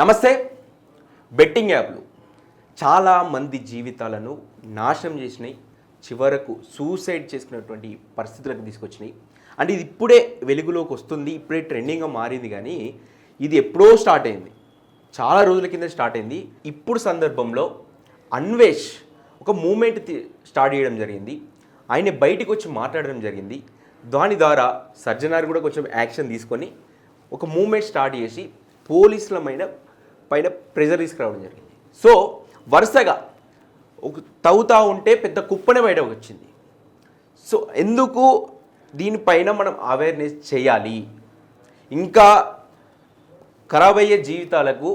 నమస్తే. బెట్టింగ్ యాప్లు చాలా మంది జీవితాలను నాశనం చేసినాయి, చివరకు సూసైడ్ చేసుకునేటువంటి పరిస్థితులకు తీసుకొచ్చినాయి. అంటే ఇది ఇప్పుడే వెలుగులోకి వస్తుంది, ఇప్పుడే ట్రెండింగ్గా మారింది. కానీ ఇది ఎప్పుడో స్టార్ట్ అయింది, చాలా రోజుల కింద స్టార్ట్ అయింది. ఇప్పుడు సందర్భంలో అన్వేష్ ఒక మూమెంట్ స్టార్ట్ చేయడం జరిగింది. ఆయన బయటికి వచ్చి మాట్లాడడం జరిగింది. దాని ద్వారా సజ్జనార్ కూడా కొంచెం యాక్షన్ తీసుకొని ఒక మూమెంట్ స్టార్ట్ చేసి పోలీసుల పైన ప్రెజర్ తీసుకురావడం జరిగింది. సో వరుసగా ఒక తవ్వుతా ఉంటే పెద్ద కుప్పనే బయటకు వచ్చింది. సో ఎందుకు దీనిపైన మనం అవేర్నెస్ చేయాలి, ఇంకా ఖరాబ్ అయ్యే జీవితాలకు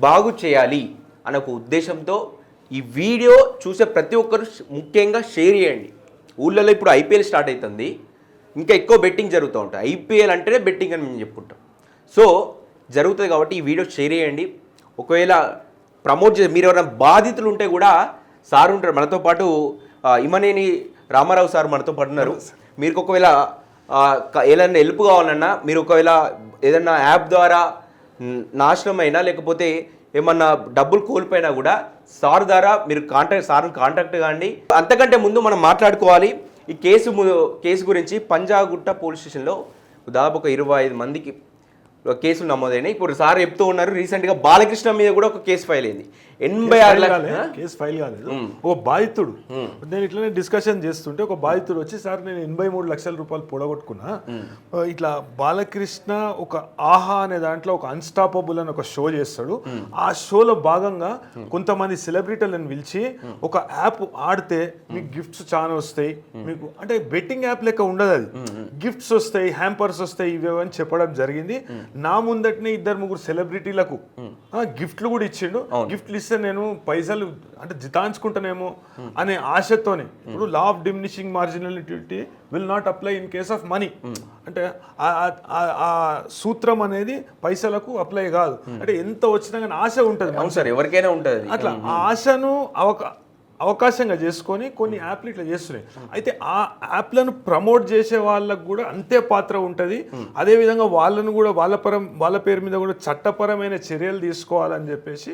బాగు చేయాలి అనే ఒక ఉద్దేశంతో ఈ వీడియో చూసే ప్రతి ఒక్కరు ముఖ్యంగా షేర్ చేయండి. ఊళ్ళలో ఇప్పుడు ఐపీఎల్ స్టార్ట్ అవుతుంది, ఇంకా ఎక్కువ బెట్టింగ్ జరుగుతూ ఉంటాయి. ఐపీఎల్ అంటేనే బెట్టింగ్ అని మేము చెప్పుకుంటాం. సో జరుగుతుంది కాబట్టి ఈ వీడియో షేర్ చేయండి. ఒకవేళ ప్రమోట్ చేసి మీరు ఎవరైనా బాధితులు ఉంటే కూడా సార్ ఉంటారు మనతో పాటు, ఇమనేని రామారావు సార్ మనతో పాటు ఉన్నారు. మీరు ఒకవేళ ఏదైనా హెల్ప్ కావాలన్నా, మీరు ఒకవేళ ఏదైనా యాప్ ద్వారా నాశనం అయినా లేకపోతే ఏమన్నా డబ్బులు కోల్పోయినా కూడా సార్ ద్వారా మీరు సార్ని కాంటాక్ట్ కాండి. అంతకంటే ముందు మనం మాట్లాడుకోవాలి ఈ కేసు గురించి. పంజాగుట్ట పోలీస్ స్టేషన్లో దాదాపు ఒక 25 మందికి కేసులు నమోదైనాయి. ఇప్పుడు సార్ చెప్తూ ఉన్నారు, రీసెంట్గా బాలకృష్ణ మీద కూడా ఒక కేసు ఫైల్ అయింది. 86 కేసు ఫైల్ కాలేదు. ఒక బాధితుడు, నేను ఇట్లనే డిస్కషన్ చేస్తుంటే ఒక బాధితుడు వచ్చి, సార్ నేను 83 లక్షల రూపాయలు పొడగొట్టుకున్నా, ఇట్లా బాలకృష్ణ ఒక ఆహా అనే దాంట్లో ఒక అన్స్టాపబుల్ అని ఒక షో చేస్తాడు. ఆ షోలో భాగంగా కొంతమంది సెలబ్రిటీలను పిలిచి ఒక యాప్ ఆడితే మీకు గిఫ్ట్స్ చాలా వస్తాయి, మీకు అంటే బెట్టింగ్ యాప్ లెక్క ఉండదు, అది గిఫ్ట్స్ వస్తాయి, హ్యాంపర్స్ వస్తాయి, ఇవి అని చెప్పడం జరిగింది. నా ముందటనే 2-3 సెలబ్రిటీలకు గిఫ్ట్లు కూడా ఇచ్చిండు. గిఫ్ట్లు ఇస్తే నేను పైసలు అంటే జితాంచుకుంటానేమో అనే ఆశతోనే, ఇప్పుడు law of diminishing marginality will not apply in case of money, అంటే ఆ సూత్రం అనేది పైసలకు అప్లై కాదు. అంటే ఎంత వచ్చినా కానీ ఆశ ఉంటుంది, ఎవరికైనా ఉంటుంది. అట్లా ఆ ఆశను అవకాశంగా చేసుకొని కొన్ని యాప్లు ఇట్లా చేస్తున్నాయి. అయితే ఆ యాప్లను ప్రమోట్ చేసే వాళ్ళకు కూడా అంతే పాత్ర ఉంటుంది. అదేవిధంగా వాళ్ళను కూడా వాళ్ళ పేరు మీద కూడా చట్టపరమైన చర్యలు తీసుకోవాలని చెప్పేసి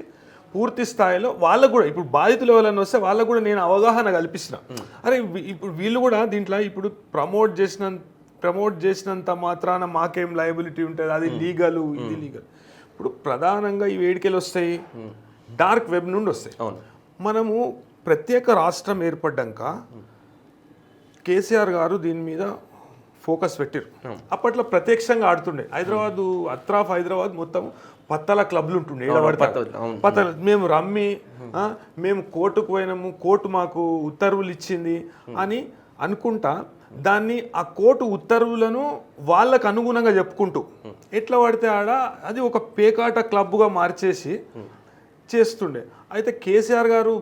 పూర్తి స్థాయిలో వాళ్ళకు కూడా, ఇప్పుడు బాధితులు ఎవరైనా వస్తే వాళ్ళకు కూడా నేను అవగాహన కల్పిస్తున్నా. అరే ఇప్పుడు వీళ్ళు కూడా దీంట్లో ఇప్పుడు ప్రమోట్ చేసినంత మాత్రాన మాకేం లయబిలిటీ ఉంటుంది, అది లీగల్, ఇది లీగల్. ఇప్పుడు ప్రధానంగా ఈ వేడికలు వస్తాయి, డార్క్ వెబ్ నుండి వస్తాయి. మనము ప్రత్యేక రాష్ట్రం ఏర్పడ్డాక కేసీఆర్ గారు దీని మీద ఫోకస్ పెట్టారు. అప్పట్లో ప్రత్యక్షంగా ఆడుతుండే హైదరాబాద్ మొత్తం పత్తల క్లబ్లు ఉంటుండే. పత్తల మేము రమ్మి, మేము కోర్టుకు పోయినాము, కోర్టు మాకు ఉత్తర్వులు ఇచ్చింది అని అనుకుంటా దాన్ని ఆ కోర్టు ఉత్తర్వులను వాళ్ళకు అనుగుణంగా చెప్పుకుంటూ ఎట్లా పడితే ఆడ అది ఒక పేకాట క్లబ్గా మార్చేసి చేస్తుండే. అయితే కేసీఆర్ గారు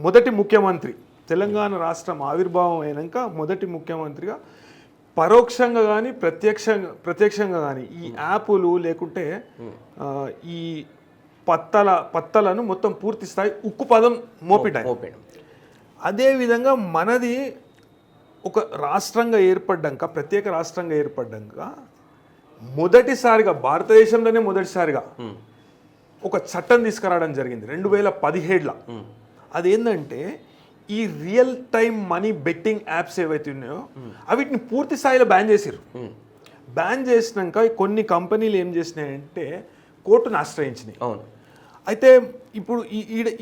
మొదటి ముఖ్యమంత్రి, తెలంగాణ రాష్ట్రం ఆవిర్భావం అయినాక మొదటి ముఖ్యమంత్రిగా పరోక్షంగా కానీ ప్రత్యక్షంగా కానీ ఈ యాపులు లేకుంటే ఈ పత్తలను మొత్తం పూర్తి స్థాయి ఉక్కు పదం మోపిటాయి. అదేవిధంగా మనది ఒక రాష్ట్రంగా ఏర్పడ్డాక, ప్రత్యేక రాష్ట్రంగా ఏర్పడ్డాక మొదటిసారిగా భారతదేశంలోనే మొదటిసారిగా ఒక చట్టం తీసుకురావడం జరిగింది 2017లో. అదేంటంటే ఈ real time money betting apps ఏవైతే ఉన్నాయో వీటిని పూర్తి స్థాయిలో బ్యాన్ చేసారు. బ్యాన్ చేసినాక కొన్ని కంపెనీలు ఏం చేసినాయంటే కోర్టును ఆశ్రయించినాయి. అయితే ఇప్పుడు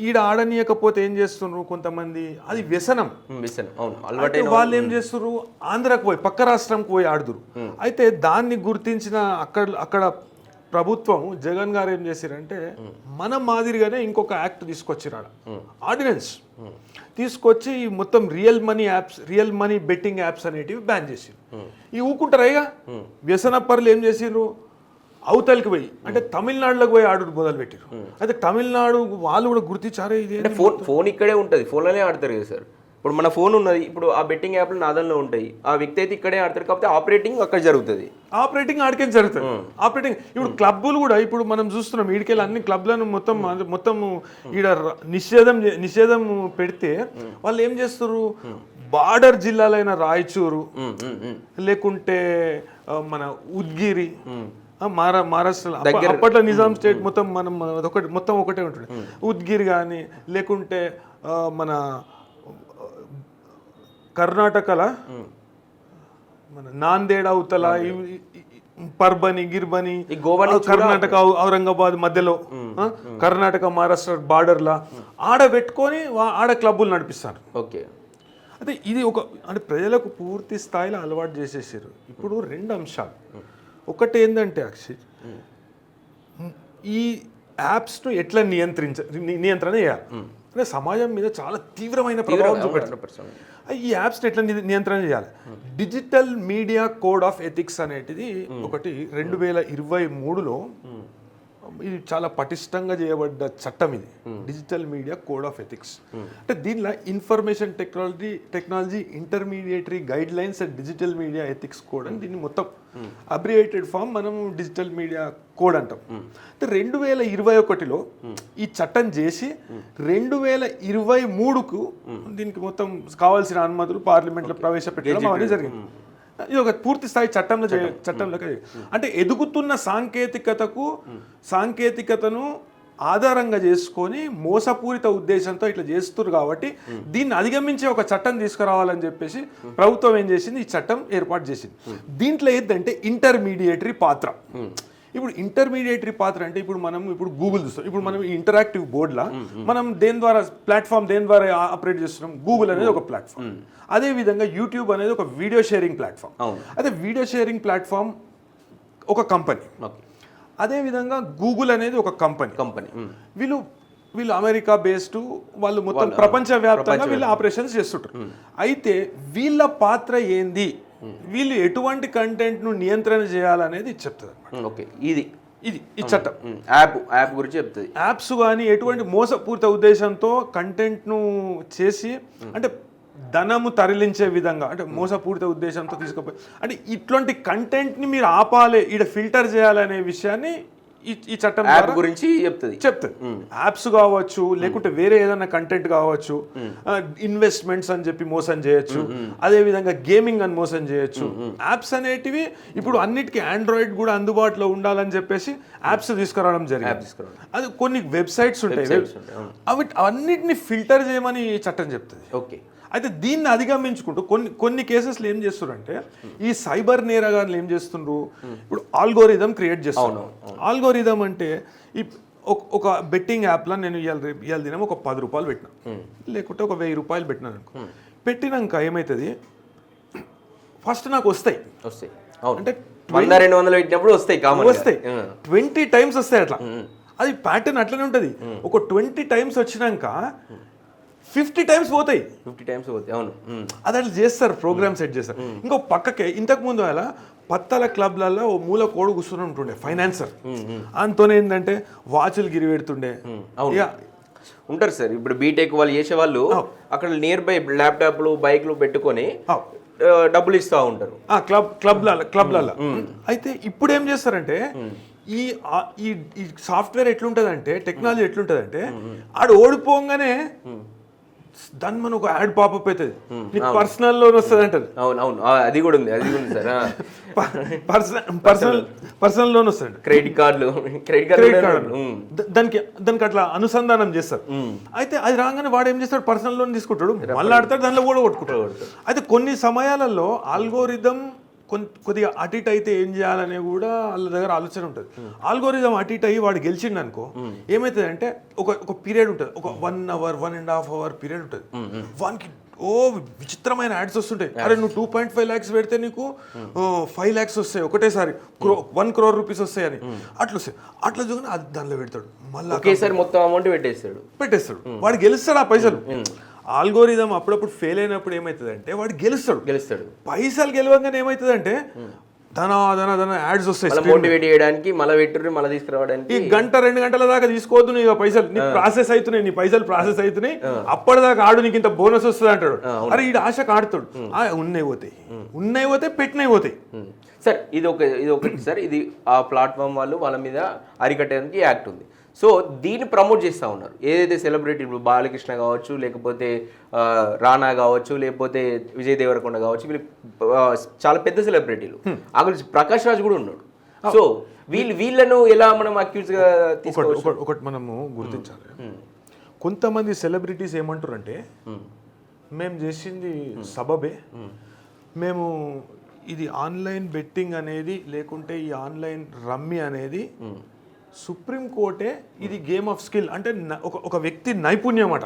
ఈడ ఆడనీయకపోతే ఏం చేస్తున్నారు కొంతమంది, అది వ్యసనం. వాళ్ళు ఏం చేస్తున్నారు, ఆంధ్రాకు పోయి పక్క రాష్ట్రంకి పోయి ఆడుదురు. అయితే దాన్ని గుర్తించిన అక్కడ ప్రభుత్వం జగన్ గారు ఏం చేశారంటే మన మాదిరిగానే ఇంకొక యాక్ట్ తీసుకొచ్చిరాడు, ఆర్డినెన్స్ తీసుకొచ్చి మొత్తం రియల్ మనీ బెట్టింగ్ యాప్స్ అనేటివి బ్యాన్ చేసారు. ఈ ఊకుంటారా, వ్యసన పరులు ఏం చేసారు, అవతలకి పోయి అంటే తమిళనాడులోకి పోయి ఆడు మొదలు పెట్టారు. అయితే తమిళనాడు వాళ్ళు కూడా గుర్తించారే, ఇది ఫోన్ ఇక్కడే ఉంటుంది, ఫోన్లోనే ఆడతారు కదా సార్. ఇప్పుడు మన ఫోన్ ఉన్నది, ఇప్పుడు ఆ బెట్టింగ్ యాప్లు నాదల్లో ఉంటాయి, ఆ వ్యక్తి అయితే ఇక్కడే ఆడతారు, కాకపోతే ఆపరేటింగ్ అక్కడ జరుగుతుంది. ఆపరేటింగ్ ఆడికే జరుగుతుంది. ఆపరేటింగ్ ఇప్పుడు క్లబ్బులు కూడా ఇప్పుడు మనం చూస్తున్నాం, ఈడికెళ్ళి అన్ని క్లబ్లను మొత్తం ఈడ నిషేధం పెడితే వాళ్ళు ఏం చేస్తారు, బార్డర్ జిల్లాలైన రాయచూరు లేకుంటే మన ఉద్గిరి మహారాష్ట్రలో అప్పట్లో నిజాం స్టేట్ మొత్తం మనం మొత్తం ఒకటే ఉంటుంది. ఉద్గిర్ కానీ లేకుంటే మన కర్ణాటకలో మన నాందేడ్ అవతల పర్బని గిర్బని కర్ణాటక ఔరంగాబాద్ మధ్యలో కర్ణాటక మహారాష్ట్ర బార్డర్లా ఆడ పెట్టుకొని ఆడ క్లబ్బులు నడిపిస్తారు. ఓకే, అంటే ఇది అంటే ప్రజలకు పూర్తి స్థాయిలో అలవాటు చేసేసారు. ఇప్పుడు 2 అంశాలు. ఒకటి ఏంటంటే అక్షయ్, ఈ యాప్స్ను ఎట్లా నియంత్రణ చేయాలి అంటే సమాజం మీద చాలా తీవ్రమైన ప్రభావం చూపెడుతుంది. ఈ యాప్స్ని ఎట్లా నియంత్రణ చేయాలి. Digital media code of ethics అనేటిది ఒకటి 2023లో ఇది చాలా పటిష్టంగా చేయబడ్డ చట్టం. ఇది digital media code of ethics. అంటే దీనిలో information technology intermediary guide lines and digital media ethics code అని దీన్ని మొత్తం అబ్రియేటెడ్ ఫామ్ మనం డిజిటల్ మీడియా కోడ్ అంటాం. అంటే 2021లో ఈ చట్టం చేసి 2023కు దీనికి మొత్తం కావాల్సిన అనుమతులు పార్లమెంట్లో ప్రవేశపెట్టడం అవన్నీ జరిగింది. ఇది ఒక పూర్తి స్థాయి చట్టంలోకి అంటే ఎదుగుతున్న సాంకేతికతను ఆధారంగా చేసుకొని మోసపూరిత ఉద్దేశంతో ఇట్లా చేస్తున్నారు. కాబట్టి దీన్ని అధిగమించే ఒక చట్టం తీసుకురావాలని చెప్పేసి ప్రభుత్వం ఏం చేసింది, ఈ చట్టం ఏర్పాటు చేసింది. దీంట్లో ఏంటంటే ఇంటర్మీడియటరీ పాత్ర. ఇప్పుడు ఇంటర్మీడియటరీ పాత్ర అంటే ఇప్పుడు గూగుల్ చూస్తాం. ఇప్పుడు మనం ఇంటరాక్టివ్ బోర్డ్లా మనం దేని ద్వారా ఆపరేట్ చేస్తున్నాం, గూగుల్ అనేది ఒక ప్లాట్ఫామ్. అదే విధంగా యూట్యూబ్ అనేది ఒక వీడియో షేరింగ్ ప్లాట్ఫామ్. అదే వీడియో షేరింగ్ ప్లాట్ఫామ్ ఒక కంపెనీ. అదే విధంగా గూగుల్ అనేది ఒక కంపెనీ. వీళ్ళు అమెరికా బేస్డ్, వాళ్ళు మొత్తం ప్రపంచవ్యాప్తంగా వీళ్ళు ఆపరేషన్స్ చేస్తుంటారు. అయితే వీళ్ళ పాత్ర ఏంది, వీళ్ళు ఎటువంటి కంటెంట్ ను నియంత్రణ చేయాలనేది చెప్తుంది. ఇది ఈ చట్టం యాప్ గురించి చెప్తుంది. యాప్స్ కానీ ఎటువంటి మోసపూరిత ఉద్దేశంతో కంటెంట్ ను చేసి అంటే ధనము తరలించే విధంగా అంటే మోసపూరిత ఉద్దేశంతో తీసుకుపోయి అంటే ఇట్లాంటి కంటెంట్ ని మీరు ఆపాలి, ఇక్కడ ఫిల్టర్ చేయాలనే విషయాన్ని ఈ చట్టం గురించి చెప్తుంది. యాప్స్ కావచ్చు, లేకుంటే వేరే ఏదైనా కంటెంట్ కావచ్చు, ఇన్వెస్ట్మెంట్స్ అని చెప్పి మోసం చేయొచ్చు, అదే విధంగా గేమింగ్ అని మోసం చేయొచ్చు. యాప్స్ అనేటివి ఇప్పుడు అన్నిటికీ ఆండ్రాయిడ్ కూడా అందుబాటులో ఉండాలని చెప్పేసి యాప్స్ తీసుకురావడం జరిగింది. అది కొన్ని వెబ్సైట్స్ ఉంటాయి, అన్నిటిని ఫిల్టర్ చేయమని చట్టం చెప్తుంది. ఓకే, అయితే దీన్ని అధిగమించుకుంటూ కొన్ని కేసెస్లో ఏం చేస్తున్నారంటే ఈ సైబర్ నేరగాళ్ళు ఏం చేస్తుండ్రు, ఇప్పుడు ఆల్గోరిథం క్రియేట్ చేస్తున్నారు. ఆల్గోరిథం అంటే ఒక బెట్టింగ్ యాప్లో నేను ఇవాళ దినం ఒక 10 రూపాయలు పెట్టినా, లేకుంటే ఒక 1000 రూపాయలు పెట్టినాను అనుకో. పెట్టినాక ఏమవుతుంది, ఫస్ట్ నాకు వస్తాయి అంటే 200 పెట్టినప్పుడు వస్తాయి 20 టైమ్స్ వస్తాయి. అట్లా అది ప్యాటర్న్ అట్లనే ఉంటుంది. ఒక 20 టైమ్స్ వచ్చినాక 50 టైమ్స్ పోతాయి. అవును, అది అట్లా చేస్తారు, ప్రోగ్రామ్ సెట్ చేస్తారు. ఇంకో పక్కకే ఇంతకు ముందు అలా పత్తల క్లబ్లలో ఓ మూల కోడు కూర్చొని ఉంటుండే ఫైనాన్సర్. అంతోనే ఏంటంటే వాచ్లు గిరిపెడుతుండే ఉంటారు సార్. ఇప్పుడు బీటెక్ వాళ్ళు చేసే వాళ్ళు అక్కడ నియర్ బై ల్యాప్టాప్లు బైక్లు పెట్టుకొని డబ్బులు ఇస్తూ ఉంటారు క్లబ్లలో. అయితే ఇప్పుడు ఏం చేస్తారంటే ఈ సాఫ్ట్వేర్ ఎట్లుంటదంటే, టెక్నాలజీ ఎట్లుంటదంటే ఆడు ఓడిపోగానే దాన్ని మనం ఒక యాడ్ పాపప్ అవుతుంది, నీకు పర్సనల్ లోన్ వస్తుంది అంటారు. అవును, అది కూడా ఉంది సార్. పర్సనల్ లోన్ వస్తుంది, క్రెడిట్ కార్డు దానికి అట్లా అనుసంధానం చేస్తారు. అయితే అది రాగానే వాడు ఏం చేస్తాడు, పర్సనల్ లోన్ తీసుకుంటాడు, మళ్ళీ ఆడతాడు, దానిలో కూడా కొట్టుకుంటాడు. అయితే కొన్ని సమయాలలో ఆల్గోరిథం కొద్దిగా అటు ఇటు అయితే ఏం చేయాలనే కూడా వాళ్ళ దగ్గర ఆలోచన ఉంటుంది. ఆల్గోరిథం అటు ఇటు అయ్యి వాడు గెలిచిండు అనుకో, ఏమవుతుంది అంటే ఒక పీరియడ్ ఉంటుంది, ఒక 1 అవర్ 1.5 అవర్ పీరియడ్ ఉంటుంది. వానికి విచిత్రమైన యాడ్స్ వస్తుంటాయి. అరే నువ్వు 2.5 lakhs పెడితే నీకు 5 lakhs వస్తాయి ఒకటేసారి, 1 crore rupees వస్తాయి అని అట్లా వస్తాయి. అట్లా చూసుకుని అది దానిలో పెడతాడు, మళ్ళీ ఒకేసారి మొత్తం అమౌంట్ పెట్టేస్తాడు. వాడు గెలుస్తాడు ఆ పైసలు. ఆల్గోరిథం అప్పుడప్పుడు ఫెయిల్ అయినప్పుడు ఏమవుతుంది అంటే వాడు గెలుస్తాడు. పైసలు గెలవంగానే ఏమవుతుంది అంటే ధన యాడ్స్ వస్తాయి, మోటివేట్ చేయడానికి, మళ్ళీ తీసుకురావడానికి. ఈ 1-2 గంటల దాకా తీసుకోవద్దు, నీ పైసలు నీ ప్రాసెస్ అవుతున్నాయి, నీ పైసలు ప్రాసెస్ అవుతున్నాయి, అప్పటిదాకా ఆడు నీకు ఇంత బోనస్ వస్తుంది అంటాడు. అరే ఈ ఆశకు ఆడుతాడు, ఉన్నాయి పోతాయి, పెట్టినవి పోతాయి. సార్ ఇది ఒకటి సార్, ఇది ఆ ప్లాట్ఫామ్ వాళ్ళ మీద అరికట్టడానికి యాక్ట్ ఉంది. సో దీన్ని ప్రమోట్ చేస్తూ ఉన్నారు. ఏదైతే సెలబ్రిటీ, ఇప్పుడు బాలకృష్ణ కావచ్చు, లేకపోతే రానా కావచ్చు, లేకపోతే విజయ్ దేవరకొండ కావచ్చు, వీళ్ళు చాలా పెద్ద సెలబ్రిటీలు. అక్కడ ప్రకాష్ రాజ్ కూడా ఉన్నాడు. సో వీళ్ళను ఎలా మనం అక్యూజ్ గా తీసుకోవచ్చు? ఒకటి మనము గుర్తించాలి, కొంతమంది సెలబ్రిటీస్ ఏమంటారంటే మేము చేసింది సబబే, మేము ఇది ఆన్లైన్ బెట్టింగ్ అనేది లేకుంటే ఈ ఆన్లైన్ రమ్మీ అనేది సుప్రీంకోర్టే ఇది గేమ్ ఆఫ్ స్కిల్ అంటే ఒక వ్యక్తి నైపుణ్యం అట,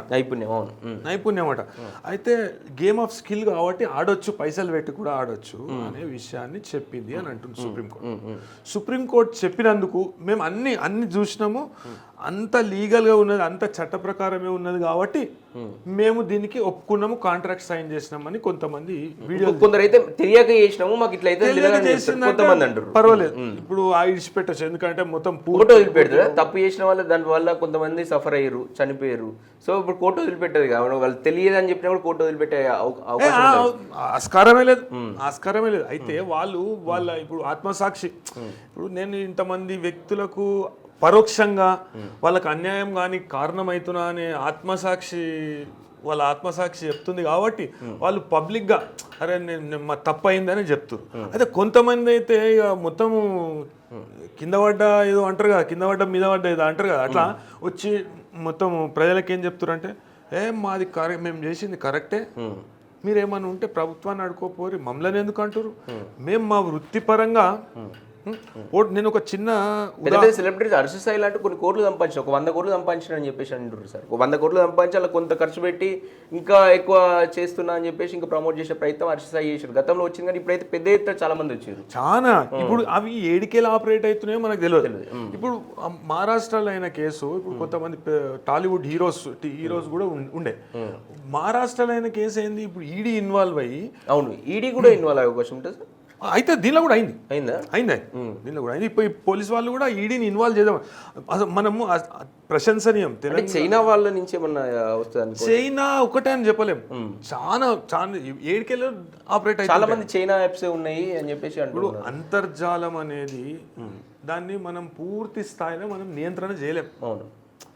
నైపుణ్యం అట. అయితే గేమ్ ఆఫ్ స్కిల్ కాబట్టి ఆడొచ్చు, పైసలు పెట్టి కూడా ఆడొచ్చు అనే విషయాన్ని చెప్పింది అని అంటుంది సుప్రీంకోర్టు. సుప్రీంకోర్టు చెప్పినందుకు మేము అన్ని చూసినాము, అంత లీగల్గా ఉన్నది, అంత చట్ట ప్రకారమే ఉన్నది కాబట్టి మేము దీనికి ఒప్పుకున్నాము, కాంట్రాక్ట్ సైన్ చేసినామని కొంతమంది వీడియో, కొందరైతే తెలియక చేసినాము మాకు ఇట్లా పర్వాలేదు ఇప్పుడు ఇడిచిపెట్టచ్చు, ఎందుకంటే మొత్తం ఫోటో వదిలిపెడతారు. తప్పు చేసిన వాళ్ళు దాని వల్ల కొంతమంది సఫర్ అయ్యారు, చనిపోయారు. సో ఇప్పుడు కోర్టు వదిలిపెట్టదు కాబట్టి వాళ్ళు తెలియదు అని చెప్పినా కూడా కోర్టు వదిలిపెట్టే ఆస్కారమే లేదు. అయితే వాళ్ళ ఇప్పుడు ఆత్మసాక్షి, ఇప్పుడు నేను ఇంతమంది వ్యక్తులకు పరోక్షంగా వాళ్ళకి అన్యాయం కానీ కారణమవుతున్నా అనే వాళ్ళ ఆత్మసాక్షి చెప్తుంది కాబట్టి వాళ్ళు పబ్లిక్గా అరే నేను మా తప్పు అయిందని చెప్తారు. అయితే కొంతమంది అయితే ఇక మొత్తము కింద పడ్డ ఏదో అంటారు కదా, కింద పడ్డ మీద పడ్డ ఏదో అంటారు కదా, అట్లా వచ్చి మొత్తం ప్రజలకు ఏం చెప్తారు అంటే మాది మేము చేసింది కరెక్టే, మీరేమన్నా ఉంటే ప్రభుత్వాన్ని అడుకోపోరి, మమ్మల్ని ఎందుకు అంటారు, మేము మా వృత్తిపరంగా. నేను ఒక చిన్న సెలబ్రిటీస్ హర్షసాయి లాంటి కొన్ని కోట్లు సంపాదించారు, ఒక 100 కోట్లు సంపాదించిన అని చెప్పేసి అంటారు సార్. ఒక 100 కోట్లు సంపాదించి అలా కొంత ఖర్చు పెట్టి ఇంకా ఎక్కువ చేస్తున్నా అని చెప్పేసి ఇంకా ప్రమోట్ చేసే ప్రయత్నం హర్షసాయి చేశారు. గతంలో వచ్చింది కానీ ఇప్పుడైతే పెద్ద ఎత్తున చాలా మంది వచ్చారు. చాలా ఇప్పుడు అవి ఏడికేలా ఆపరేట్ అవుతున్నాయో మనకు తెలియదు. ఇప్పుడు మహారాష్ట్రలో అయిన కేసు, ఇప్పుడు కొంతమంది టాలీవుడ్ హీరోస్ కూడా ఉండే, మహారాష్ట్రలో అయిన కేసు ఏంది, ఇప్పుడు ఈడీ ఇన్వాల్వ్ అయ్యి, అవును ఈడీ కూడా ఇన్వాల్వ్ అయ్యే అవకాశం ఉంటుంది సార్. అయితే దీనిలో కూడా అయింది దీనిలో కూడా అయింది. ఇప్పుడు పోలీస్ వాళ్ళు కూడా ఈడీని ఇన్వాల్వ్ చేద్దాం, అసలు మనము ప్రశంసనీయం. చైనా వాళ్ళ నుంచి ఏమన్నా వస్తుంది? చైనా ఒకటే అని చెప్పలేము, చాలా ఏడికెళ్ళి ఆపరేట్ చాలా మంది చైనా యాప్స్ ఉన్నాయి అని చెప్పేసి. ఇప్పుడు అంతర్జాలం అనేది దాన్ని మనం పూర్తి స్థాయిలో మనం నియంత్రణ చేయలేము. అవును,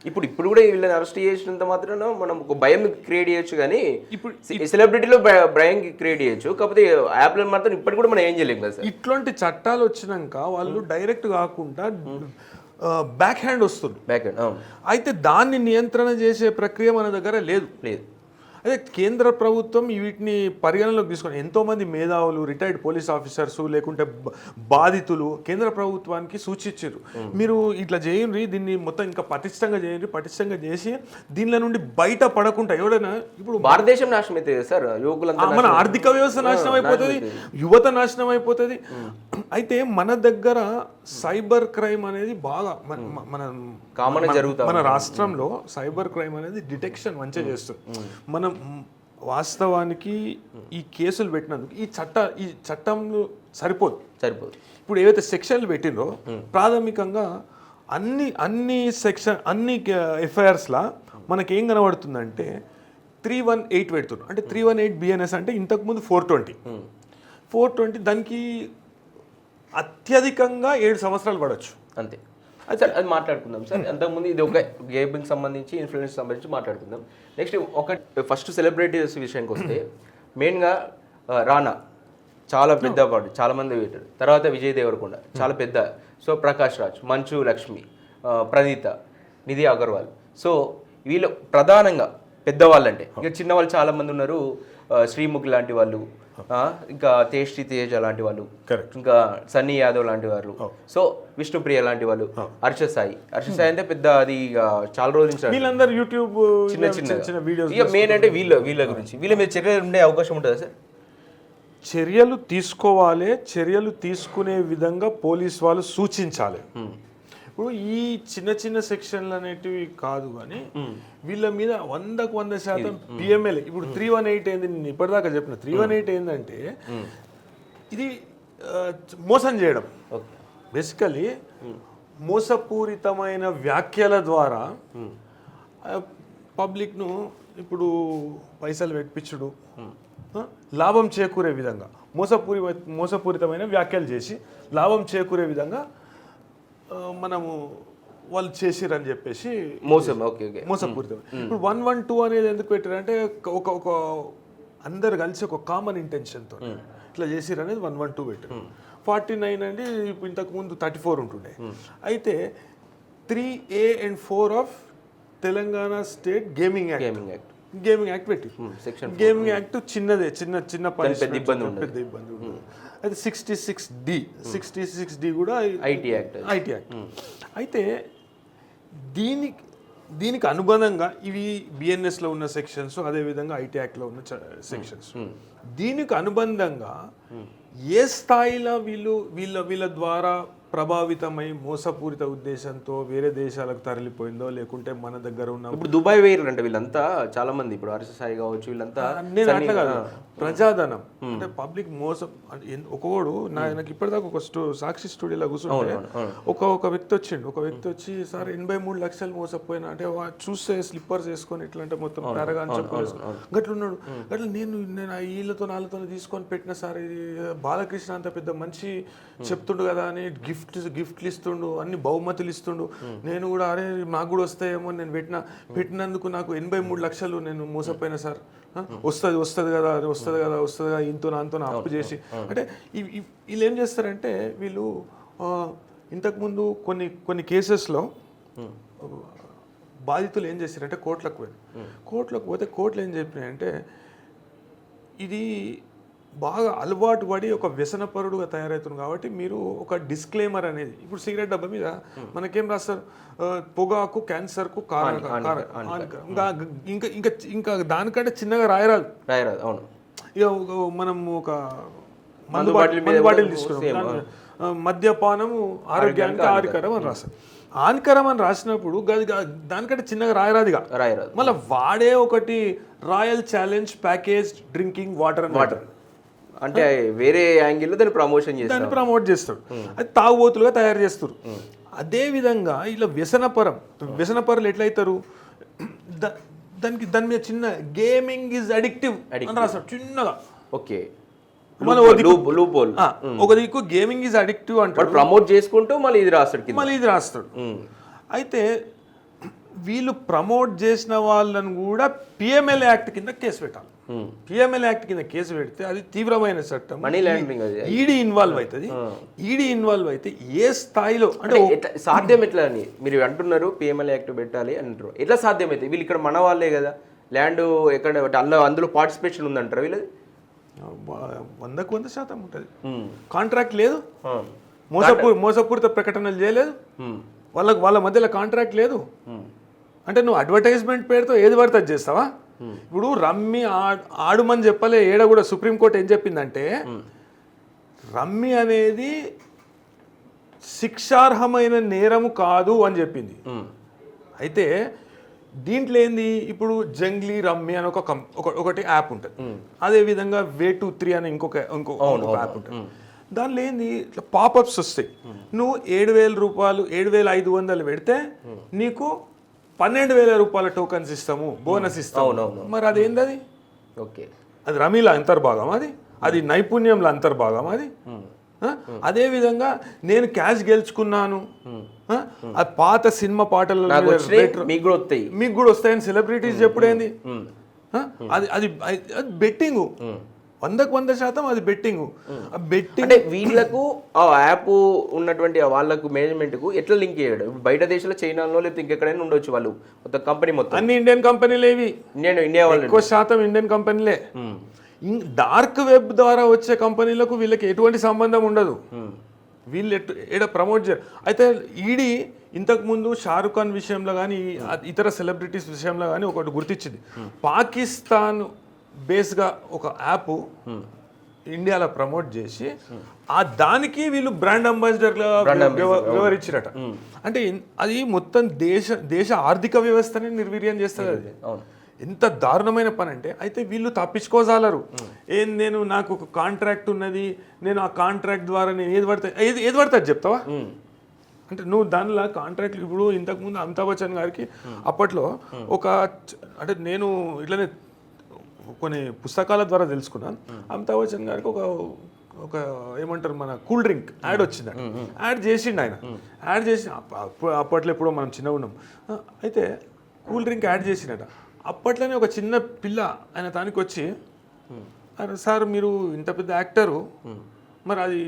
ఇప్పుడు కూడా వీళ్ళని అరెస్ట్ చేసినంత మాత్రాన మనం ఒక భయం క్రియేట్ చేయొచ్చు, కానీ ఇప్పుడు సెలబ్రిటీలో భయం క్రియేట్ చేయొచ్చు, కాకపోతే యాప్లను మాత్రం ఇప్పటికి కూడా మనం ఏం చేయలేము కదా సార్. ఇట్లాంటి చట్టాలు వచ్చినాక వాళ్ళు డైరెక్ట్ కాకుండా బ్యాక్ హ్యాండ్ వస్తుంది. అయితే దాన్ని నియంత్రణ చేసే ప్రక్రియ మన దగ్గర లేదు. అదే కేంద్ర ప్రభుత్వం వీటిని పరిగణలోకి తీసుకొని ఎంతోమంది మేధావులు, రిటైర్డ్ పోలీస్ ఆఫీసర్స్, లేకుంటే బాధితులు కేంద్ర ప్రభుత్వానికి సూచించారు, మీరు ఇట్లా చేయండి, దీన్ని మొత్తం ఇంకా పటిష్టంగా చేసి దీనిలో నుండి బయట పడకుండా ఎవరైనా. ఇప్పుడు భారతదేశం నాశనం అవుతుంది సార్, యువకులంతా మన ఆర్థిక వ్యవస్థ నాశనం అయిపోతుంది, యువత నాశనం అయిపోతుంది. అయితే మన దగ్గర సైబర్ క్రైమ్ అనేది బాగా మన రాష్ట్రంలో సైబర్ క్రైమ్ అనేది డిటెక్షన్ మంచిగా చేస్తుంది. మనం వాస్తవానికి ఈ కేసులు పెట్టినందుకు ఈ చట్టంలో సరిపోదు. ఇప్పుడు ఏవైతే సెక్షన్లు పెట్టిందో ప్రాథమికంగా అన్ని ఎఫ్ఐఆర్స్లా మనకేం కనబడుతుందంటే 318 పెడుతున్నారు. అంటే 318 బిఎన్ఎస్ అంటే ఇంతకుముందు 420 దానికి అత్యధికంగా 7 సంవత్సరాలు పడవచ్చు అంతే. అది సార్ అది మాట్లాడుకుందాం సార్. అంతకుముందు ఇది ఒక గేమింగ్ సంబంధించి, ఇన్ఫ్లుయెన్స్ సంబంధించి మాట్లాడుకుందాం. నెక్స్ట్ ఫస్ట్ సెలబ్రిటీస్ విషయానికి వస్తే మెయిన్గా రానా చాలా పెద్దవాడు, చాలా మంది పెట్టారు. తర్వాత విజయ్ దేవరకొండ చాలా పెద్ద, సో ప్రకాష్ రాజ్, మంచు లక్ష్మి, ప్రణీత, నిధి అగర్వాల్. సో వీళ్ళు ప్రధానంగా పెద్దవాళ్ళంటే ఇక చిన్నవాళ్ళు చాలా మంది ఉన్నారు, శ్రీముఖి లాంటి వాళ్ళు, ఇంకా తేజ్ లాంటి వాళ్ళు, ఇంకా సన్నీ యాదవ్ లాంటి వాళ్ళు, సో విష్ణుప్రియ లాంటి వాళ్ళు, హర్ష సాయి అంటే పెద్ద, అది చాలా రోజుల నుంచి యూట్యూబ్ చిన్న వీడియోస్. ఇక మెయిన్ అంటే వీళ్ళ గురించి వీళ్ళ మీద చర్యలు ఉండే అవకాశం ఉంటుందా సార్? చర్యలు తీసుకోవాలి, చర్యలు తీసుకునే విధంగా పోలీస్ వాళ్ళు సూచించాలి. ఇప్పుడు ఈ చిన్న సెక్షన్లు అనేటివి కాదు, కానీ వీళ్ళ మీద 100% పిఎంఎల్. ఇప్పుడు 318 ఏంది, నేను ఇప్పటిదాకా చెప్పిన 318 ఏంటంటే ఇది మోసం చేయడం, బేసికలీ మోసపూరితమైన వ్యాఖ్యల ద్వారా పబ్లిక్ను ఇప్పుడు పైసలు పెట్టించుడు, లాభం చేకూరే విధంగా మోసపూరితమైన వ్యాఖ్యలు చేసి లాభం చేకూరే విధంగా మనము వాళ్ళు చేసిరని చెప్పేసి మోసపూరితం. ఇప్పుడు 112 అనేది ఎందుకు పెట్టారంటే ఒక అందరు కలిసి ఒక కామన్ ఇంటెన్షన్తో ఇట్లా చేసిరు అనేది 112 పెట్టారు. 49 అంటే ఇప్పుడు ఇంతకుముందు 34 ఉంటుండే. అయితే 3A and 4 of Telangana state gaming act పెట్టి గేమింగ్ యాక్ట్ చిన్నదే, చిన్న పెద్ద ఇబ్బంది ఉండదు. అయితే 66D కూడా ఐటీ యాక్ట్. అయితే దీనికి అనుబంధంగా ఇవి బిఎన్ఎస్లో ఉన్న సెక్షన్స్, అదేవిధంగా ఐటీ యాక్ట్లో ఉన్న సెక్షన్స్. దీనికి అనుబంధంగా ఏ స్థాయిలో వీళ్ళ ద్వారా ప్రభావితమై మోసపూరిత ఉద్దేశంతో వేరే దేశాలకు తరలిపోయిందో, లేకుంటే మన దగ్గర ఉన్న ఇప్పుడు దుబాయ్ వేయరు అంటే వీళ్ళంతా చాలా మంది, ఇప్పుడు అరసాయి కావచ్చు వీళ్ళంతా, నేను అట్లా కాదు, ప్రజాధనం అంటే పబ్లిక్ మోసం. ఒకడు నాకు ఇప్పటిదాకా ఒక సాక్షి స్టూడియోలో కూర్చుంటే ఒక వ్యక్తి వచ్చిండు. ఒక వ్యక్తి వచ్చి సార్ 83 లక్షలు మోసపోయినా అంటే చూస్తే స్లిప్పర్స్ వేసుకొని ఇట్లా అంటే మొత్తం పేరగాని చెప్పేసుకుని గట్లున్నాడు. గట్ల నేను వీళ్ళతో నాళ్ళతో తీసుకొని పెట్టిన సార్, ఇది బాలకృష్ణ అంత పెద్ద మంచి చెప్తుండు కదా అని గిఫ్ట్లు ఇస్తుండు, అన్ని బహుమతులు ఇస్తుండు. నేను కూడా అరే నాకు కూడా వస్తాయేమో నేను పెట్టినందుకు నాకు 83 లక్షలు నేను మోసపోయినా సార్, వస్తుంది కదా ఇంతో నాతో అప్పు చేసి. అంటే వీళ్ళు ఏం చేస్తారంటే వీళ్ళు ఇంతకుముందు కొన్ని కేసెస్లో బాధితులు ఏం చేస్తారంటే కోర్టులకు పోతే కోర్టులు ఏం చెప్పినాయంటే ఇది బాగా అలవాటు పడి ఒక వ్యసనపరుడుగా తయారవుతుంది కాబట్టి మీరు ఒక డిస్క్లైమర్ అనేది, ఇప్పుడు సిగరెట్ డబ్బా మీద మనకేం రాస్తారు, పొగాకు క్యాన్సర్కు కారణం, ఇంకా దానికంటే చిన్నగా రాయరాదు. అవును. ఇక మనం ఒక మందు బాటిల్ తీసుకున్నాం, మద్యపానము ఆరోగ్యానికి హానికరం అని రాస్తారు. హానికరం అని రాసినప్పుడు దానికంటే చిన్నగా రాయరాదుగా. మళ్ళీ వాడే ఒకటి royal challenge package drinking water అంటే వేరే యాంగిల్లో దాన్ని ప్రమోట్ చేస్తాడు. అది తాగుబోతులుగా తయారు చేస్తారు. అదే విధంగా ఇలా వ్యసనపరులు ఎట్లయితారు, దాని మీద చిన్న గేమింగ్ ఈజ్ అడిక్టివ్ అని రాస్తాడు చిన్నగా. ఓకే, ఒక దిక్కు గేమింగ్ ఈజ్ అడిక్టివ్ అంటాడు, ప్రమోట్ చేసుకుంటూ మళ్ళీ ఇది రాస్తాడు. అయితే వీళ్ళు ప్రమోట్ చేసిన వాళ్ళని కూడా పిఎంఎల్ యాక్ట్ కింద కేసు పెట్టాలి. పిఎంఎల్ యాక్ట్ కింద కేసు పెడితే అది తీవ్రమైన చట్టం, ఈడీ ఇన్వాల్వ్ అవుతుంది. ఈడీ ఇన్వాల్వ్ అయితే ఏ స్థాయిలో అంటే సాధ్యం ఎట్లా అని మీరు అంటున్నారు, పిఎంఎల్ యాక్ట్ పెట్టాలి అంటారు, ఎట్లా సాధ్యం అయితే? వీళ్ళు ఇక్కడ మన వాళ్ళే కదా, ల్యాండ్ ఎక్కడ అందులో పార్టిసిపేషన్ ఉందంటారు వీళ్ళది? 100% ఉంటుంది. కాంట్రాక్ట్ లేదు, మోసపూరిత ప్రకటనలు చేయలేదు, వాళ్ళ మధ్యలో కాంట్రాక్ట్ లేదు. అంటే నువ్వు అడ్వర్టైజ్మెంట్ పేరుతో ఏది పడితే అది చేస్తావా? ఇప్పుడు రమ్మి ఆడుమని చెప్పలే, ఏడ కూడా సుప్రీంకోర్టు ఏం చెప్పిందంటే రమ్మి అనేది శిక్షార్హమైన నేరము కాదు అని చెప్పింది. అయితే దీంట్లో ఏంది, ఇప్పుడు జంగ్లీ రమ్మి అని ఒకటి యాప్ ఉంటుంది, అదేవిధంగా Way23 అని ఇంకొక యాప్ ఉంటుంది. దానిలో ఏంది ఇట్లా పాపప్స్ వస్తాయి. నువ్వు 7,000 రూపాయలు 7,500 పెడితే నీకు 12,000 రూపాయల టోకన్స్ ఇస్తాము, బోనస్ ఇస్తాము. మరి అదేంది అది? ఓకే, అది రమీల అంతర్భాగం, అది నైపుణ్యంలో అంతర్భాగం అది. అదే విధంగా నేను క్యాష్ గెలుచుకున్నాను, అది పాత సినిమా పాటలు మీకు కూడా వస్తాయని సెలబ్రిటీస్ చెప్పుడేంది? అది బెట్టింగ్, 100% అది బెట్టింగ్. అంటే వీళ్ళకు ఆ యాప్ ఉన్నటువంటి వాళ్ళకు మేనేజ్మెంట్కు ఎట్లా లింక్ చేయడం? బయట దేశంలో చైనాలో లేకపోతే ఇంకెక్కడైనా ఉండొచ్చు, వాళ్ళు మొత్తం కంపెనీ మొత్తం అన్ని ఇండియన్ కంపెనీలు, ఇండియా వాళ్ళు ఎక్కువ శాతం ఇండియన్ కంపెనీలే. డార్క్ వెబ్ ద్వారా వచ్చే కంపెనీలకు వీళ్ళకి ఎటువంటి సంబంధం ఉండదు, వీళ్ళు ఏడ ప్రమోట్ చేయరు. అయితే ఈడీ ఇంతకుముందు షారుఖ్ ఖాన్ విషయంలో కానీ ఇతర సెలబ్రిటీస్ విషయంలో కానీ ఒకటి గుర్తించింది. పాకిస్తాన్ బేస్గా ఒక యాప్ ఇండియాలో ప్రమోట్ చేసి దానికి వీళ్ళు బ్రాండ్ అంబాసిడర్గా వివరించారట. అంటే అది మొత్తం దేశ ఆర్థిక వ్యవస్థని నిర్వీర్యం చేస్తుంది. అది ఎంత దారుణమైన పని అంటే. అయితే వీళ్ళు తప్పించుకోజాలరు. నాకు ఒక కాంట్రాక్ట్ ఉన్నది, నేను ఆ కాంట్రాక్ట్ ద్వారా నేను ఏది పడితే అది చెప్తావా? అంటే నువ్వు దానిలో కాంట్రాక్ట్, ఇప్పుడు ఇంతకుముందు అమితాబ్ బచ్చన్ గారికి అప్పట్లో అంటే నేను ఇట్లనే కొన్ని పుస్తకాల ద్వారా తెలుసుకున్నాను, అమితాబ్ బచ్చన్ గారికి ఒక ఏమంటారు మన కూల్ డ్రింక్ యాడ్ వచ్చిందంట. యాడ్ చేసిండు ఆయన, యాడ్ చేసి అప్పట్లో ఎప్పుడో మనం చిన్నగా ఉన్నాం. అయితే కూల్ డ్రింక్ యాడ్ చేసినట. అప్పట్లోనే ఒక చిన్న పిల్ల ఆయన తానికి వచ్చి అరే సార్ మీరు ఇంత పెద్ద యాక్టరు, మరి అది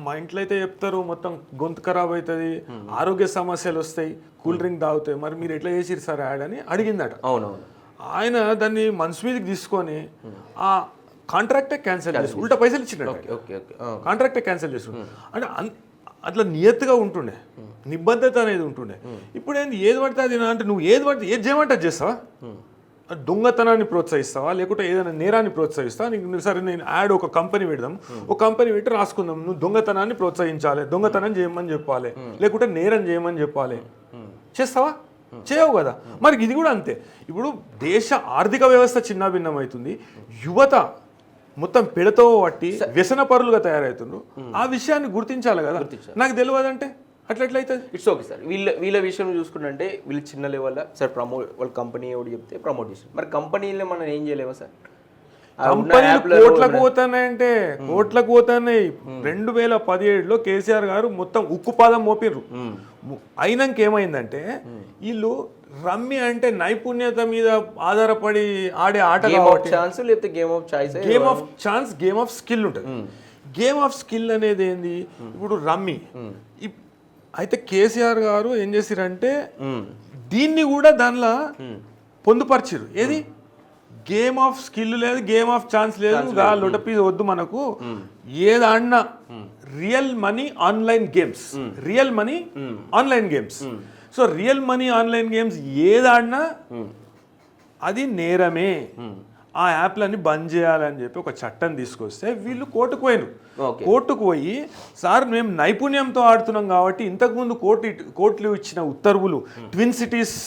మా ఇంట్లో అయితే చెప్తారు మొత్తం గొంతు ఖరాబ్ అవుతుంది, ఆరోగ్య సమస్యలు వస్తాయి, కూల్ డ్రింక్ తాగుతాయి, మరి మీరు ఎట్లా చేసిరు సార్ యాడ్ అని అడిగిందట. అవునవును. ఆయన దాన్ని మనసు మీదకి తీసుకొని ఆ కాంట్రాక్టే క్యాన్సిల్ చేసి ఉల్టా పైసలు ఇచ్చిండ. కాంట్రాక్టే క్యాన్సిల్ చేసి అంటే అట్లా నియత్తుగా ఉంటుండే, నిబద్ధత అనేది ఉంటుండే. ఇప్పుడు ఏంది ఏది పడితే అది అంటే నువ్వు ఏది పడితే ఏది చేయమంటే అది చేస్తావా? దొంగతనాన్ని ప్రోత్సహిస్తావా, లేకుంటే ఏదైనా నేరాన్ని ప్రోత్సహిస్తావా? నీకు సరే నేను యాడ్ ఒక కంపెనీ పెడదాం, ఒక కంపెనీ పెట్టి రాసుకుందాం, నువ్వు దొంగతనాన్ని ప్రోత్సహించాలి, దొంగతనం చేయమని చెప్పాలి, లేకుంటే నేరం చేయమని చెప్పాలి, చేస్తావా? చేయవు కదా. మరి ఇది కూడా అంతే. ఇప్పుడు దేశ ఆర్థిక వ్యవస్థ చిన్నాభిన్నమవుతుంది, యువత మొత్తం పెడతో పట్టి వ్యసన పరులుగా తయారవుతుండ్రు. ఆ విషయాన్ని గుర్తించాలి కదా. నాకు తెలియదంటే అట్లా ఎట్లయితుంది? It's okay sir. వీళ్ళ విషయం చూసుకుంటే వీళ్ళు చిన్న లెవెల్లో సార్ వాళ్ళ కంపెనీ ఎవడు చెప్తే ప్రమోట్ చేస్తారు. మరి కంపెనీలో మనం ఏం చేయలేమా సార్? కంపెనీలు కోట్లకు పోతాయంటే కోట్లకు పోతున్నాయి. 2017లో కేసీఆర్ గారు మొత్తం ఉక్కు పాదం మోపిర్రు. అయినాక ఏమైందంటే వీళ్ళు రమ్మి అంటే నైపుణ్యత మీద ఆధారపడి ఆడే ఆట కాబట్టి game of chance, game of skill ఉంటుంది. గేమ్ ఆఫ్ స్కిల్ అనేది ఏంది? ఇప్పుడు రమ్మి. అయితే కేసీఆర్ గారు ఏం చేసిరంటే దీన్ని కూడా దానిలో పొందుపరిచిరు. ఏది? గేమ్ ఆఫ్ స్కిల్ లేదు, గేమ్ ఆఫ్ ఛాన్స్ లేదు, లొటపీస్ వద్దు మనకు. ఏదన్నా real money online games, real money online games. So real money online games ఏదాడినా అది నేరమే. ఆ యాప్లన్నీ బంద్ చేయాలని చెప్పి ఒక చట్టం తీసుకొస్తే వీళ్ళు కోర్టుకు పోయినారు. కోర్టుకు పోయి సార్ మేము నైపుణ్యంతో ఆడుతున్నాం కాబట్టి ఇంతకుముందు కోర్టులు ఇచ్చిన ఉత్తర్వులు ట్విన్ సిటీస్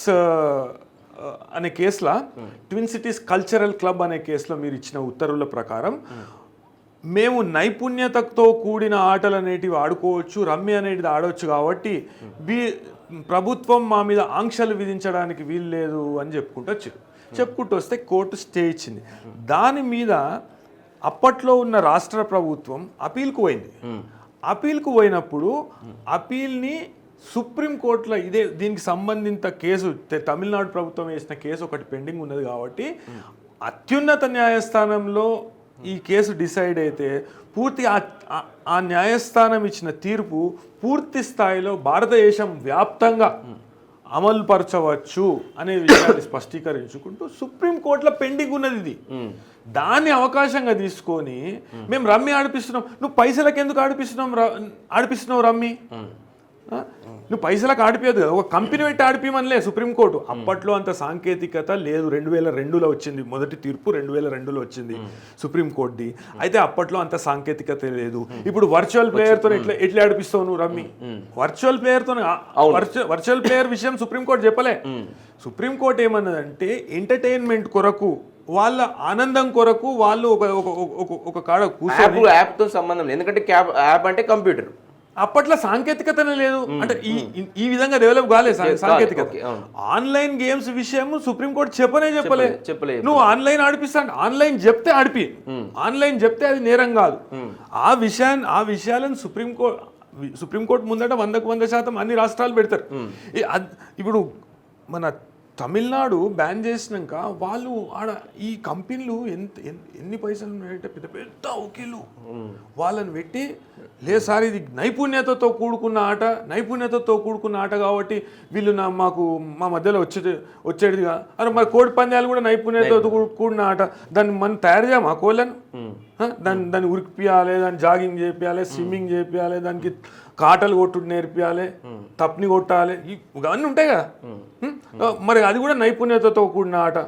అనే కేసులో, ట్విన్ సిటీస్ కల్చరల్ క్లబ్ అనే కేసులో మీరు ఇచ్చిన ఉత్తర్వుల ప్రకారం మేము నైపుణ్యతతో కూడిన ఆటలు అనేటివి ఆడుకోవచ్చు, రమ్మి అనేటిది ఆడవచ్చు కాబట్టి ప్రభుత్వం మా మీద ఆంక్షలు విధించడానికి వీలు లేదు అని చెప్పుకుంటూ వస్తే కోర్టు స్టే ఇచ్చింది. దాని మీద అప్పట్లో ఉన్న రాష్ట్ర ప్రభుత్వం అపీల్కు పోయింది. అపీల్కు పోయినప్పుడు అపీల్ని సుప్రీంకోర్టులో దీనికి సంబంధించిన కేసు, తమిళనాడు ప్రభుత్వం వేసిన కేసు ఒకటి పెండింగ్ ఉన్నది కాబట్టి అత్యున్నత న్యాయస్థానంలో ఈ కేసు డిసైడ్ అయితే పూర్తి ఆ న్యాయస్థానం ఇచ్చిన తీర్పు పూర్తి స్థాయిలో భారతదేశం వ్యాప్తంగా అమలు పరచవచ్చు అనే విషయాన్ని స్పష్టీకరించుకుంటూ సుప్రీంకోర్టులో పెండింగ్ ఉన్నది ఇది. దాన్ని అవకాశంగా తీసుకొని మేము రమ్మి ఆడిపిస్తున్నాం, నువ్వు పైసలకు ఎందుకు ఆడిపిస్తున్నావు రమ్మి? నువ్వు పైసలకు ఆడిపోయదు కదా, ఒక కంపెనీ పెట్టి ఆడిపోమనిలే సుప్రీంకోర్టు. అప్పట్లో అంత సాంకేతికత లేదు. 2002లో వచ్చింది మొదటి తీర్పు, 2002లో వచ్చింది సుప్రీంకోర్టుది. అయితే అప్పట్లో అంత సాంకేతికత లేదు. ఇప్పుడు వర్చువల్ ప్లేయర్తో ఎట్లా ఆడిపిస్తావు నువ్వు రమ్మి? వర్చువల్ ప్లేయర్తో వర్చువల్ ప్లేయర్ విషయం సుప్రీంకోర్టు చెప్పలే. సుప్రీంకోర్టు ఏమన్నదంటే ఎంటర్టైన్మెంట్ కొరకు, వాళ్ళ ఆనందం కొరకు వాళ్ళు ఒక కాడ కూర్చొని, యాప్తో సంబంధం లేదు, ఎందుకంటే యాప్ అంటే కంప్యూటర్. అప్పట్లో సాంకేతికతనే లేదు, అంటే ఈ విధంగా డెవలప్ కాలేదు సాంకేతికత. ఆన్లైన్ గేమ్స్ విషయం సుప్రీంకోర్టు చెప్పలే. నువ్వు ఆన్లైన్ ఆడిపిస్తా, ఆన్లైన్ చెప్తే ఆడిపి, ఆన్లైన్ చెప్తే అది నేరం కాదు. ఆ విషయాలను సుప్రీంకోర్టు ముందట 100% అన్ని రాష్ట్రాలు పెడతారు. ఇప్పుడు మన తమిళనాడు బ్యాన్ చేసినాక వాళ్ళు ఆడ ఈ కంపెనీలు ఎన్ని పైసలు ఉన్నాయంటే పెద్ద పెద్ద వకీలు వాళ్ళని పెట్టి, లేదు సార్ ఇది నైపుణ్యతతో కూడుకున్న ఆట కాబట్టి వీళ్ళు మా మధ్యలో వచ్చేదిగా. అరే మరి కోడి పందాలు కూడా నైపుణ్యతతో కూడిన ఆట, దాన్ని మనం తయారు చేయమా కోళ్ళను? దాన్ని ఉరికిపియాలి, దాన్ని జాగింగ్ చేపియాలి, స్విమ్మింగ్ చేపియాలి, దానికి కాటలు కొట్టుడు నేర్పియాలి, తప్ని కొట్టాలి, ఇవన్నీ ఉంటాయి కదా. మరి అది కూడా నైపుణ్యతతో కూడిన ఆట.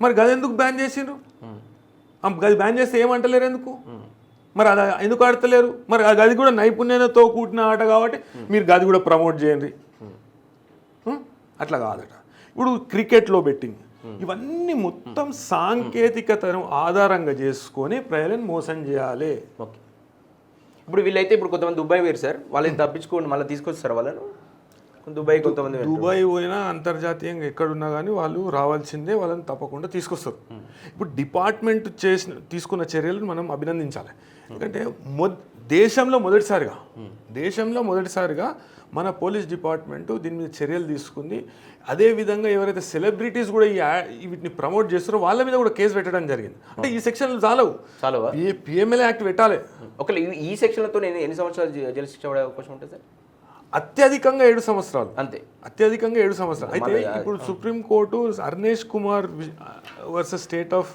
మరి గది ఎందుకు బ్యాన్ చేసిండ్రు? గది బ్యాన్ చేస్తే ఏమంటలేరు ఎందుకు? మరి అది ఎందుకు ఆడతలేరు? మరి గది కూడా నైపుణ్యతతో కూడిన ఆట కాబట్టి మీరు గది కూడా ప్రమోట్ చేయండి. అట్లా కాదట. ఇప్పుడు క్రికెట్లో బెట్టింగ్, ఇవన్నీ మొత్తం సాంకేతికతను ఆధారంగా చేసుకొని ప్రజలను మోసం చేయాలి. ఓకే. ఇప్పుడు వీళ్ళైతే కొంతమంది దుబాయ్ వేరు సార్, వాళ్ళని తప్పించుకోండి మళ్ళీ తీసుకొస్తారు వాళ్ళను. దుబాయ్ పోయినా అంతర్జాతీయంగా ఎక్కడున్నా కానీ వాళ్ళు రావాల్సిందే, వాళ్ళని తప్పకుండా తీసుకొస్తారు. ఇప్పుడు డిపార్ట్మెంట్ తీసుకున్న చర్యలను మనం అభినందించాలి. ఎందుకంటే దేశంలో మొదటిసారిగా మన పోలీస్ డిపార్ట్మెంటు దీని మీద చర్యలు తీసుకుంది. అదేవిధంగా ఎవరైతే సెలబ్రిటీస్ కూడా వీటిని ప్రమోట్ చేస్తారో వాళ్ళ మీద కూడా కేసు పెట్టడం జరిగింది. అంటే ఈ సెక్షన్లు చాలవు, పిఎంఎల్ఏ యాక్ట్ పెట్టాలి. ఒకవేళ ఈ సెక్షన్లతో నేను ఎన్ని సంవత్సరాలు జైలు శిక్ష పడే అవకాశం ఉంటుంది సార్? అత్యధికంగా 7 సంవత్సరాలు, అంతే, అత్యధికంగా 7 సంవత్సరాలు. అయితే ఇప్పుడు supreme court Arnesh Kumar versus state of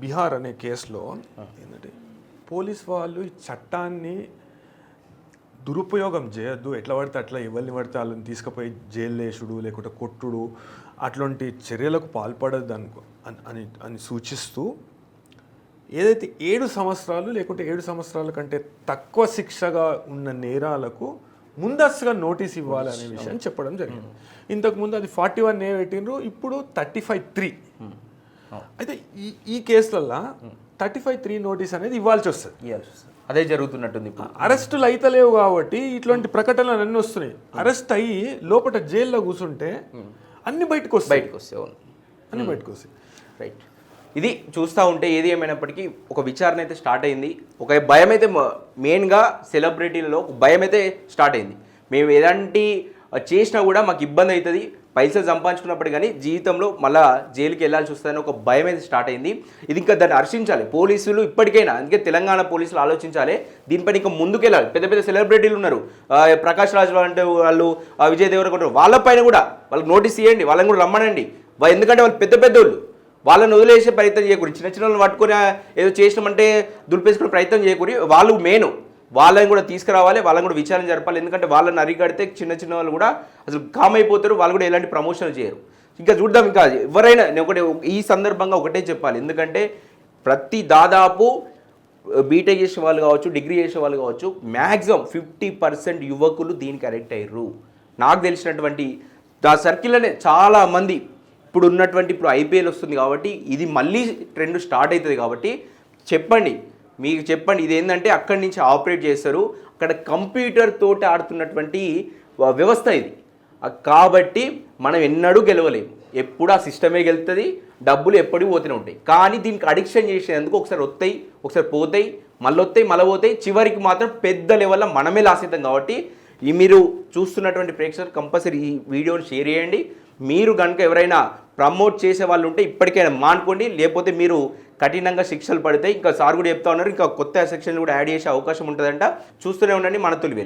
Bihar అనే కేసులో ఏంటంటే పోలీస్ వాళ్ళు ఈ చట్టాన్ని దురుపయోగం చేయొద్దు, ఎట్లా పడితే అట్లా ఎవరిని పడితే వాళ్ళని తీసుకుపోయి జైలు వేసుడు లేకుంటే కొట్టుడు అట్లాంటి చర్యలకు పాల్పడద్దు అని సూచిస్తూ ఏదైతే 7 సంవత్సరాలు లేకుంటే 7 సంవత్సరాల కంటే తక్కువ శిక్షగా ఉన్న నేరాలకు ముందస్తుగా నోటీస్ ఇవ్వాలి అనే విషయం చెప్పడం జరిగింది. ఇంతకుముందు అది 41A పెట్టిండ్రు, ఇప్పుడు 35(3). అయితే ఈ కేసులల్లో 35(3) నోటీస్ అనేది ఇవ్వాల్సి వస్తుంది. అదే జరుగుతున్నట్టుంది. అరెస్టులు అయితలేవు కాబట్టి ఇట్లాంటి ప్రకటనలు అన్నీ వస్తున్నాయి. అరెస్ట్ అయ్యి లోపల జైల్లో కూర్చుంటే అన్ని బయటకు వస్తాయి. అన్ని బయటకు వస్తాయి. రైట్. ఇది చూస్తూ ఉంటే ఏది ఏమైనప్పటికీ ఒక విచారణ అయితే స్టార్ట్ అయింది. ఒక భయం అయితే మెయిన్గా సెలబ్రిటీలలో ఒక భయం అయితే స్టార్ట్ అయింది. మేము ఎలాంటి చేసినా కూడా మాకు ఇబ్బంది అవుతుంది, పైసలు సంపాదించుకున్నప్పుడు కానీ జీవితంలో మళ్ళీ జైలుకి వెళ్ళాల్సి వస్తుందని ఒక భయం అయితే స్టార్ట్ అయింది. ఇది ఇంకా దాన్ని హర్షించాలి పోలీసులు ఇప్పటికైనా. అందుకే తెలంగాణ పోలీసులు ఆలోచించాలి, దీనిపైన ఇంకా ముందుకెళ్ళాలి. పెద్ద పెద్ద సెలబ్రిటీలు ఉన్నారు, ప్రకాష్ రాజ్ అంటే వాళ్ళు, విజయ్ దేవరకొండ, వాళ్ళపైన కూడా వాళ్ళకి నోటీస్ ఇవ్వండి, వాళ్ళని కూడా రమ్మనండి. ఎందుకంటే వాళ్ళు పెద్ద పెద్దోళ్ళు, వాళ్ళని వదిలేసే ప్రయత్నం చేయకూడదు. చిన్న చిన్న వాళ్ళని పట్టుకుని ఏదో చేసినామంటే దులిపేసుకునే ప్రయత్నం చేయకూడదు. వాళ్ళు మెయిన్, వాళ్ళని కూడా తీసుకురావాలి, వాళ్ళని కూడా విచారణ జరపాలి. ఎందుకంటే వాళ్ళని అరికడితే చిన్న చిన్న వాళ్ళు కూడా అసలు కామ్ అయిపోతారు, వాళ్ళు కూడా ఎలాంటి ప్రమోషన్లు చేయరు. ఇంకా చూద్దాం. ఇంకా ఎవరైనా నేను ఈ సందర్భంగా ఒకటే చెప్పాలి, ఎందుకంటే ప్రతి దాదాపు బీటెక్ చేసే వాళ్ళు కావచ్చు, డిగ్రీ చేసే వాళ్ళు కావచ్చు, మ్యాక్సిమం 50% యువకులు దీనికి అడిక్ట్ అయ్యారు. నాకు తెలిసినటువంటి ఆ సర్కిల్లోనే చాలామంది ఇప్పుడు ఉన్నటువంటి, ఇప్పుడు ఐపీఎల్ వస్తుంది కాబట్టి ఇది మళ్ళీ ట్రెండ్ స్టార్ట్ అవుతుంది కాబట్టి చెప్పండి, మీకు చెప్పండి. ఇది ఏంటంటే అక్కడి నుంచి ఆపరేట్ చేస్తారు, అక్కడ కంప్యూటర్ తోటి ఆడుతున్నటువంటి వ్యవస్థ ఇది. కాబట్టి మనం ఎన్నడూ గెలవలేము, ఎప్పుడు ఆ సిస్టమే గెలుస్తుంది, డబ్బులు ఎప్పటికీ పోతూనే ఉంటాయి. కానీ దీనికి అడిక్షన్ చేసేందుకు ఒకసారి వస్తాయి, ఒకసారి పోతాయి, మళ్ళీ వస్తాయి, మళ్ళీ పోతాయి, చివరికి మాత్రం పెద్ద లెవెల్లో మనమే లాస్ అవుతాం. కాబట్టి ఈ మీరు చూస్తున్నటువంటి ప్రేక్షకులు కంపల్సరీ ఈ వీడియోని షేర్ చేయండి. మీరు కనుక ఎవరైనా ప్రమోట్ చేసే వాళ్ళు ఉంటే ఇప్పటికైనా మానుకోండి, లేకపోతే మీరు కఠినంగా శిక్షలు పడతాయి. ఇంకా సార్ కూడా చెప్తా ఉన్నారు, ఇంకా కొత్త సెక్షన్లు కూడా యాడ్ చేసే అవకాశం ఉంటుందంట. చూస్తూనే ఉండండి మన తొలి వెలుగు.